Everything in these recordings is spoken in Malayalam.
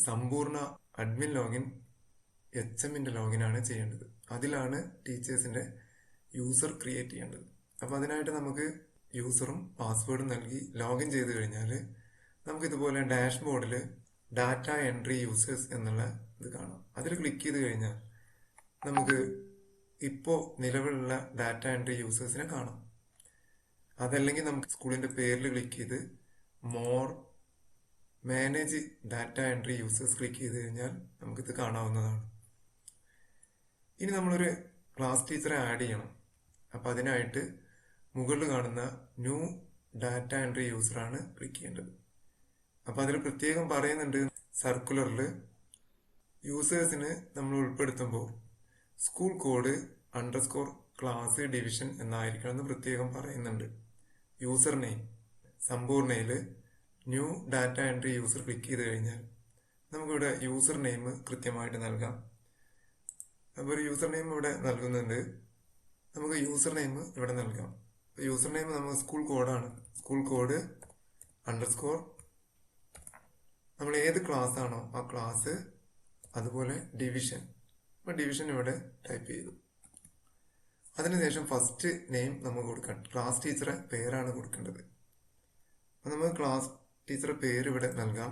സമ്പൂർണ്ണ അഡ്മിൻ ലോഗിൻ HMന്റെ ലോഗിൻ ആണ് ചെയ്യേണ്ടത്. അതിലാണ് ടീച്ചേഴ്സിന്റെ യൂസർ ക്രിയേറ്റ് ചെയ്യേണ്ടത്. അപ്പൊ അതിനായിട്ട് നമുക്ക് യൂസറും പാസ്വേഡും നൽകി ലോഗിൻ ചെയ്ത് കഴിഞ്ഞാൽ നമുക്ക് ഇതുപോലെ ഡാഷ്ബോർഡിൽ ഡാറ്റ എൻട്രി യൂസേഴ്സ് എന്നുള്ള ഇത് കാണാം. അതിൽ ക്ലിക്ക് ചെയ്ത് കഴിഞ്ഞാൽ നമുക്ക് ഇപ്പോൾ നിലവിലുള്ള ഡാറ്റ എൻട്രി യൂസേഴ്സിനെ കാണാം. അതല്ലെങ്കിൽ നമുക്ക് സ്കൂളിന്റെ പേരിൽ ക്ലിക്ക് ചെയ്ത് more manage data entry users click ചെയ്ത് കഴിഞ്ഞാൽ നമുക്കിത് കാണാവുന്നതാണ്. ഇനി നമ്മളൊരു ക്ലാസ് ടീച്ചറെ ആഡ് ചെയ്യണം. അപ്പൊ അതിനായിട്ട് മുകളിൽ കാണുന്ന ന്യൂ ഡാറ്റ എൻട്രി യൂസറാണ് ക്ലിക്ക് ചെയ്യേണ്ടത്. അപ്പൊ അതിൽ പ്രത്യേകം പറയുന്നുണ്ട് സർക്കുലറിൽ യൂസേഴ്സിന് നമ്മൾ ഉൾപ്പെടുത്തുമ്പോൾ സ്കൂൾ കോഡ് _ ക്ലാസ് ഡിവിഷൻ എന്നായിരിക്കണം എന്ന് പ്രത്യേകം പറയുന്നുണ്ട്. യൂസർ നെയിം സമ്പൂർണ്ണയില് new data entry user click ചെയ്ത് കഴിഞ്ഞാൽ നമുക്കിവിടെ യൂസർ നെയിം കൃത്യമായിട്ട് നൽകാം. അപ്പോൾ ഒരു യൂസർ നെയിം ഇവിടെ നൽകുന്നുണ്ട്. നമുക്ക് യൂസർ നെയിം ഇവിടെ നൽകാം. യൂസർ നെയിം നമുക്ക് സ്കൂൾ കോഡാണ്. സ്കൂൾ കോഡ് _ നമ്മൾ ഏത് ക്ലാസ് ആണോ ആ ക്ലാസ്, അതുപോലെ ഡിവിഷൻ. അപ്പൊ ഡിവിഷൻ ഇവിടെ ടൈപ്പ് ചെയ്തു. അതിനുശേഷം ഫസ്റ്റ് നെയിം നമുക്ക് കൊടുക്കാം. ക്ലാസ് ടീച്ചറെ പേരാണ് കൊടുക്കേണ്ടത്. അപ്പൊ നമുക്ക് ക്ലാസ് ടീച്ചറെ പേര് ഇവിടെ നൽകാം.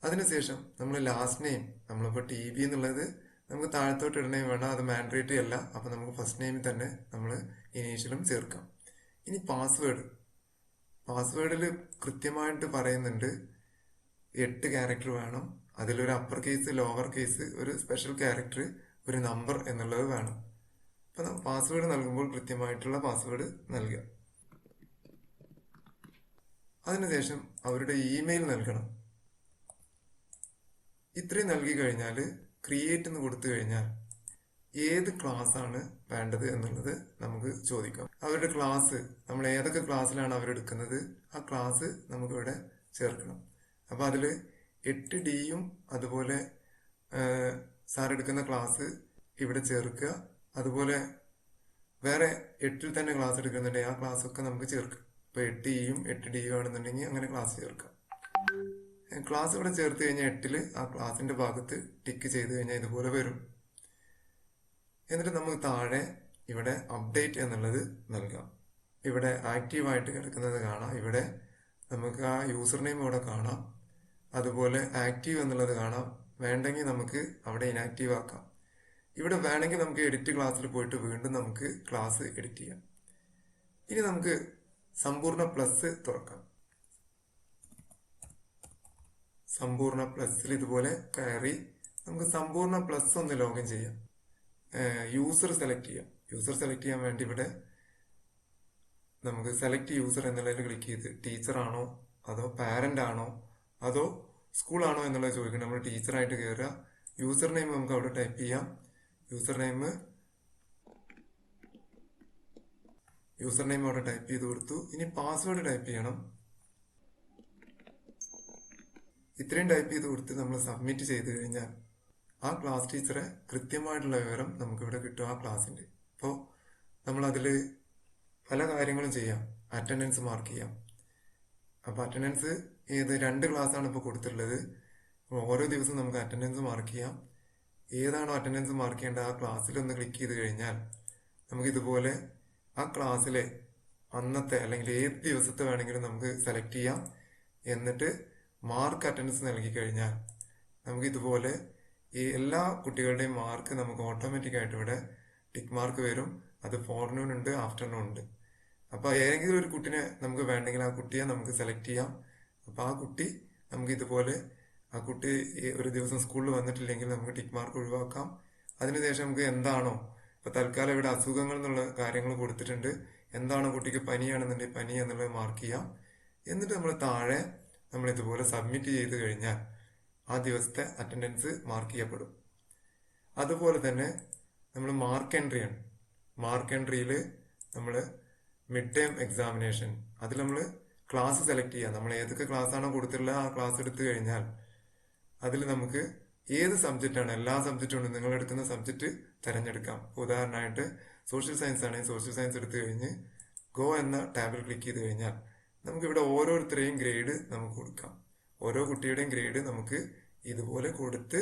അതിനുശേഷം നമ്മൾ ലാസ്റ്റ് നെയിം, നമ്മളിപ്പോ TB എന്നുള്ളത് നമുക്ക് താഴത്തോട്ട് ഇടണേ വേണം, അത് മാൻഡേറ്ററി അല്ല. അപ്പൊ നമുക്ക് ഫസ്റ്റ് നെയിമിൽ തന്നെ നമ്മൾ ഇനീഷ്യലും ചേർക്കാം. ഇനി പാസ്വേഡിൽ കൃത്യമായിട്ട് പറയുന്നുണ്ട് 8 ക്യാരക്ടർ വേണം. അതിലൊരു അപ്പർ കേസ്, ലോവർ കേസ്, ഒരു സ്പെഷ്യൽ ക്യാരക്ടർ, ഒരു നമ്പർ എന്നുള്ളത് വേണം. അപ്പൊ പാസ്വേഡ് നൽകുമ്പോൾ കൃത്യമായിട്ടുള്ള പാസ്വേഡ് നൽകുക. അതിനുശേഷം അവരുടെ ഇമെയിൽ നൽകണം. ഇത്രയും നൽകി കഴിഞ്ഞാൽ ക്രിയേറ്റ് എന്ന് കൊടുത്തു കഴിഞ്ഞാൽ ഏത് ക്ലാസ് ആണ് വേണ്ടത് എന്നുള്ളത് നമുക്ക് ചോദിക്കാം. അവരുടെ ക്ലാസ്, നമ്മൾ ഏതൊക്കെ ക്ലാസ്സിലാണ് അവരെടുക്കുന്നത് ആ ക്ലാസ് നമുക്കിവിടെ ചേർക്കണം. അപ്പൊ അതില് 8Dയും അതുപോലെ സാർ എടുക്കുന്ന ക്ലാസ് ഇവിടെ ചേർക്കുക. അതുപോലെ വേറെ 8ൽ തന്നെ ക്ലാസ് എടുക്കുന്നുണ്ടെങ്കിൽ ആ ക്ലാസ് ഒക്കെ നമുക്ക് ചേർക്കാം. ഇപ്പൊ 8Eയും 8Dയും ആണെന്നുണ്ടെങ്കിൽ അങ്ങനെ ക്ലാസ് ചേർക്കാം. ക്ലാസ് ഇവിടെ ചേർത്ത് കഴിഞ്ഞാൽ 8ല് ആ ക്ലാസിന്റെ ഭാഗത്ത് ടിക്ക് ചെയ്ത് കഴിഞ്ഞാൽ ഇതുപോലെ വരും. എന്നിട്ട് നമുക്ക് താഴെ ഇവിടെ അപ്ഡേറ്റ് എന്നുള്ളത് നൽകാം. ഇവിടെ ആക്റ്റീവായിട്ട് കിടക്കുന്നത് കാണാം. ഇവിടെ നമുക്ക് ആ യൂസർ നെയിം ഇവിടെ കാണാം. അതുപോലെ ആക്റ്റീവ് എന്നുള്ളത് കാണാം. വേണ്ടെങ്കിൽ നമുക്ക് അവിടെ ഇനാക്റ്റീവ് ആക്കാം. ഇവിടെ വേണമെങ്കിൽ നമുക്ക് എഡിറ്റ് ക്ലാസ്സിൽ പോയിട്ട് വീണ്ടും നമുക്ക് ക്ലാസ് എഡിറ്റ് ചെയ്യാം. ഇനി നമുക്ക് സമ്പൂർണ്ണ പ്ലസ് തുറക്കാം. സമ്പൂർണ്ണ പ്ലസിൽ ഇതുപോലെ കയറി നമുക്ക് സമ്പൂർണ്ണ പ്ലസ് ഒന്ന് ലോഗിൻ ചെയ്യാം. യൂസർ സെലക്ട് ചെയ്യാം. യൂസർ സെലക്ട് ചെയ്യാൻ വേണ്ടി ഇവിടെ നമുക്ക് സെലക്ട് യൂസർ എന്നുള്ളതിൽ ക്ലിക്ക് ചെയ്ത് ടീച്ചർ ആണോ അതോ പാരന്റ് ആണോ അതോ സ്കൂൾ ആണോ എന്നുള്ളത് ചോദിക്കണം. നമ്മൾ ടീച്ചറായിട്ട് കയറുക. യൂസർ നെയിം നമുക്ക് അവിടെ ടൈപ്പ് ചെയ്യാം. യൂസർ നെയിം അവിടെ ടൈപ്പ് ചെയ്ത് കൊടുത്തു. ഇനി പാസ്വേഡ് ടൈപ്പ് ചെയ്യണം. ഇത്രയും ടൈപ്പ് ചെയ്ത് കൊടുത്ത് നമ്മൾ സബ്മിറ്റ് ചെയ്ത് കഴിഞ്ഞാൽ ആ ക്ലാസ് ടീച്ചറെ കൃത്യമായിട്ടുള്ള വിവരം നമുക്കിവിടെ കിട്ടും ആ ക്ലാസ്സിന്റെ. അപ്പോൾ നമ്മളതില് പല കാര്യങ്ങളും ചെയ്യാം. അറ്റൻഡൻസ് മാർക്ക് ചെയ്യാം. അപ്പൊ അറ്റൻഡൻസ് 2 ക്ലാസ് ആണ് ഇപ്പൊ കൊടുത്തിട്ടുള്ളത്. ഓരോ ദിവസവും നമുക്ക് അറ്റൻഡൻസ് മാർക്ക് ചെയ്യാം. ഏതാണോ അറ്റൻഡൻസ് മാർക്ക് ചെയ്യേണ്ട ആ ക്ലാസ്സിൽ ഒന്ന് ക്ലിക്ക് ചെയ്ത് കഴിഞ്ഞാൽ നമുക്ക് ഇതുപോലെ ആ ക്ലാസ്സിലെ അന്നത്തെ അല്ലെങ്കിൽ ഏത് ദിവസത്തെ വേണമെങ്കിലും നമുക്ക് സെലക്ട് ചെയ്യാം. എന്നിട്ട് മാർക്ക് അറ്റൻഡൻസ് നൽകി കഴിഞ്ഞാൽ നമുക്ക് ഇതുപോലെ ഈ എല്ലാ കുട്ടികളുടെയും മാർക്ക് നമുക്ക് ഓട്ടോമാറ്റിക് ആയിട്ട് ഇവിടെ ടിക്ക് മാർക്ക് വരും. അത് ഫോർനൂൺ ഉണ്ട്, ആഫ്റ്റർനൂൺ ഉണ്ട്. അപ്പൊ ഏതെങ്കിലും ഒരു കുട്ടിനെ നമുക്ക് വേണ്ടെങ്കിൽ ആ കുട്ടിയെ നമുക്ക് സെലക്ട് ചെയ്യാം. അപ്പൊ ആ കുട്ടി നമുക്ക് ഇതുപോലെ ആ കുട്ടി ഒരു ദിവസം സ്കൂളിൽ വന്നിട്ടില്ലെങ്കിൽ നമുക്ക് ടിക്ക് മാർക്ക് ഒഴിവാക്കാം. അതിനുശേഷം നമുക്ക് എന്താണോ ഇപ്പൊ തൽക്കാലം ഇവിടെ അസുഖങ്ങൾ എന്നുള്ള കാര്യങ്ങൾ കൊടുത്തിട്ടുണ്ട്. എന്താണോ കുട്ടിക്ക് പനിയാണെന്നുണ്ടെങ്കിൽ പനി എന്നുള്ളത് മാർക്ക് ചെയ്യാം. എന്നിട്ട് നമ്മൾ താഴെ നമ്മൾ ഇതുപോലെ സബ്മിറ്റ് ചെയ്ത് കഴിഞ്ഞാൽ ആ ദിവസത്തെ അറ്റൻഡൻസ് മാർക്ക് ചെയ്യപ്പെടും. അതുപോലെ തന്നെ നമ്മൾ മാർക്ക് എൻട്രി ആണ്. മാർക്ക് എൻട്രിയിൽ നമ്മൾ മിഡ് ടേം എക്സാമിനേഷൻ അതിൽ നമ്മൾ ക്ലാസ് സെലക്ട് ചെയ്യാം. നമ്മൾ ഏതൊക്കെ ക്ലാസ് ആണോ കൊടുത്തിട്ടുള്ളത് ആ ക്ലാസ് എടുത്തു കഴിഞ്ഞാൽ അതിൽ നമുക്ക് ഏത് സബ്ജക്റ്റ് ആണ്, എല്ലാ സബ്ജക്റ്റും ഉണ്ട്, നിങ്ങൾ എടുക്കുന്ന സബ്ജക്റ്റ് തിരഞ്ഞെടുക്കാം. ഉദാഹരണമായിട്ട് സോഷ്യൽ സയൻസ് ആണെങ്കിൽ സോഷ്യൽ സയൻസ് എടുത്തു കഴിഞ്ഞ് ഗോ എന്ന ടാബിൽ ക്ലിക്ക് ചെയ്ത് കഴിഞ്ഞാൽ നമുക്ക് ഇവിടെ ഓരോരുത്തരെയും ഗ്രേഡ് നമുക്ക് കൊടുക്കാം. ഓരോ കുട്ടിയുടെയും ഗ്രേഡ് നമുക്ക് ഇതുപോലെ കൊടുത്ത്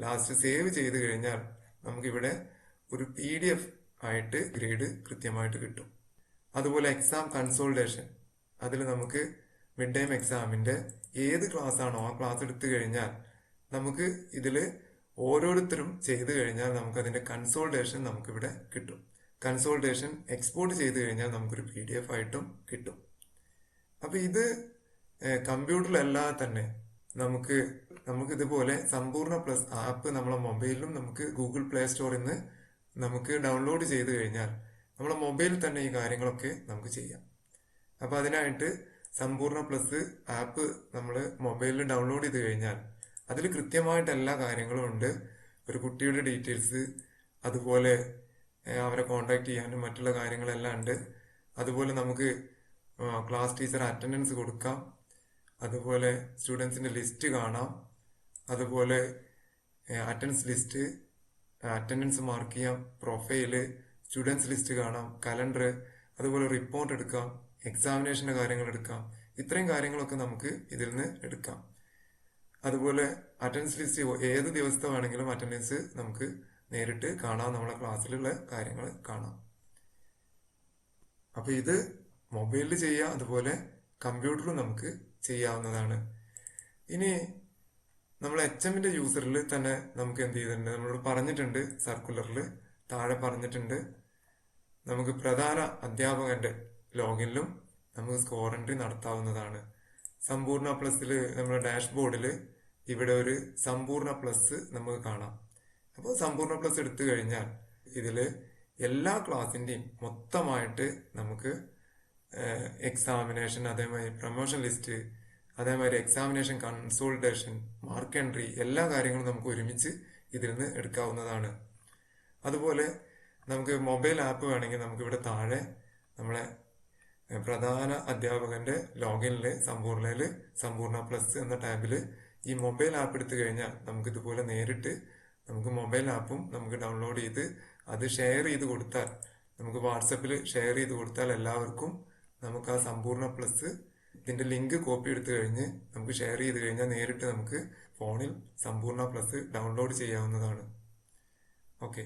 ലാസ്റ്റ് സേവ് ചെയ്ത് കഴിഞ്ഞാൽ നമുക്കിവിടെ ഒരു PDF ആയിട്ട് ഗ്രേഡ് കൃത്യമായിട്ട് കിട്ടും. അതുപോലെ എക്സാം കൺസോൾട്ടേഷൻ, അതിൽ നമുക്ക് മിഡ് ടൈം എക്സാമിന്റെ ഏത് ക്ലാസ് ആണോ ആ ക്ലാസ് എടുത്തു കഴിഞ്ഞാൽ നമുക്ക് ഇതിൽ ഓരോരുത്തരും ചെയ്തു കഴിഞ്ഞാൽ നമുക്ക് അതിന്റെ കൺസോൾട്ടേഷൻ നമുക്കിവിടെ കിട്ടും. കൺസോൾട്ടേഷൻ എക്സ്പോർട്ട് ചെയ്ത് കഴിഞ്ഞാൽ നമുക്കൊരു PDF ആയിട്ടും കിട്ടും. അപ്പൊ ഇത് കമ്പ്യൂട്ടറിലല്ലാതെ തന്നെ നമുക്ക് ഇതുപോലെ സമ്പൂർണ്ണ പ്ലസ് ആപ്പ് നമ്മളെ മൊബൈലിലും നമുക്ക് ഗൂഗിൾ പ്ലേ സ്റ്റോറിൽ നിന്ന് നമുക്ക് ഡൗൺലോഡ് ചെയ്ത് കഴിഞ്ഞാൽ നമ്മളെ മൊബൈലിൽ തന്നെ ഈ കാര്യങ്ങളൊക്കെ നമുക്ക് ചെയ്യാം. അപ്പൊ അതിനായിട്ട് സമ്പൂർണ്ണ പ്ലസ് ആപ്പ് നമ്മൾ മൊബൈലിൽ ഡൗൺലോഡ് ചെയ്ത് കഴിഞ്ഞാൽ അതിൽ കൃത്യമായിട്ട് എല്ലാ കാര്യങ്ങളും ഉണ്ട്. ഒരു കുട്ടിയുടെ ഡീറ്റെയിൽസ്, അതുപോലെ അവരെ കോണ്ടാക്ട് ചെയ്യാനും മറ്റുള്ള കാര്യങ്ങളെല്ലാം ഉണ്ട്. അതുപോലെ നമുക്ക് ക്ലാസ് ടീച്ചർ അറ്റൻഡൻസ് കൊടുക്കാം, അതുപോലെ സ്റ്റുഡൻസിന്റെ ലിസ്റ്റ് കാണാം, അതുപോലെ അറ്റൻഡൻസ് ലിസ്റ്റ്, അറ്റൻഡൻസ് മാർക്ക് ചെയ്യാം, പ്രൊഫൈല്, സ്റ്റുഡൻസ് ലിസ്റ്റ് കാണാം, കലണ്ടർ, അതുപോലെ റിപ്പോർട്ട് എടുക്കാം, എക്സാമിനേഷന്റെ കാര്യങ്ങൾ എടുക്കാം. ഇത്രയും കാര്യങ്ങളൊക്കെ നമുക്ക് ഇതിൽ നിന്ന് എടുക്കാം. അതുപോലെ അറ്റൻഡൻസ് ലിസ്റ്റ് ഏത് ദിവസത്തെ വേണമെങ്കിലും അറ്റൻഡൻസ് നമുക്ക് നേരിട്ട് കാണാം, നമ്മളെ ക്ലാസ്സിലുള്ള കാര്യങ്ങൾ കാണാം. അപ്പൊ ഇത് മൊബൈലിൽ ചെയ്യാം, അതുപോലെ കമ്പ്യൂട്ടറിലും നമുക്ക് ചെയ്യാവുന്നതാണ്. ഇനി നമ്മൾ HMന്റെ യൂസറിൽ തന്നെ നമുക്ക് എന്ത് ചെയ്തിട്ടുണ്ട്, നമ്മളോട് പറഞ്ഞിട്ടുണ്ട്, സർക്കുലറിൽ താഴെ പറഞ്ഞിട്ടുണ്ട്, നമുക്ക് പ്രധാന അധ്യാപകന്റെ ലോഗിനിലും നമുക്ക് സ്കോർ എൻട്രി നടത്താവുന്നതാണ്. സമ്പൂർണ്ണ പ്ലസിൽ നമ്മുടെ ഡാഷ്ബോർഡിൽ ഇവിടെ ഒരു സമ്പൂർണ്ണ പ്ലസ് നമുക്ക് കാണാം. അപ്പോൾ സമ്പൂർണ്ണ പ്ലസ് എടുത്തു കഴിഞ്ഞാൽ ഇതില് എല്ലാ ക്ലാസിന്റെയും മൊത്തമായിട്ട് നമുക്ക് എക്സാമിനേഷൻ, അതേമാതിരി പ്രൊമോഷൻ ലിസ്റ്റ്, അതേമാതിരി എക്സാമിനേഷൻ കൺസോൾട്ടേഷൻ, മാർക്ക് എൻട്രി, എല്ലാ കാര്യങ്ങളും നമുക്ക് ഒരുമിച്ച് ഇതിൽ നിന്ന് എടുക്കാവുന്നതാണ്. അതുപോലെ നമുക്ക് മൊബൈൽ ആപ്പ് വേണമെങ്കിൽ നമുക്ക് ഇവിടെ താഴെ നമ്മളെ പ്രധാന അധ്യാപകന്റെ ലോഗിനില് സമ്പൂർണ്ണ പ്ലസ് എന്ന ടാബില് ഈ മൊബൈൽ ആപ്പ് എടുത്തു കഴിഞ്ഞാൽ നമുക്ക് ഇതുപോലെ നേരിട്ട് നമുക്ക് മൊബൈൽ ആപ്പും നമുക്ക് ഡൗൺലോഡ് ചെയ്ത് അത് ഷെയർ ചെയ്ത് കൊടുത്താൽ, നമുക്ക് വാട്സപ്പിൽ ഷെയർ ചെയ്ത് കൊടുത്താൽ എല്ലാവർക്കും നമുക്ക് ആ സമ്പൂർണ്ണ പ്ലസ് ഇതിന്റെ ലിങ്ക് കോപ്പി എടുത്തു കഴിഞ്ഞ് നമുക്ക് ഷെയർ ചെയ്ത് കഴിഞ്ഞാൽ നേരിട്ട് നമുക്ക് ഫോണിൽ സമ്പൂർണ്ണ പ്ലസ് ഡൗൺലോഡ് ചെയ്യാവുന്നതാണ്. ഓക്കെ.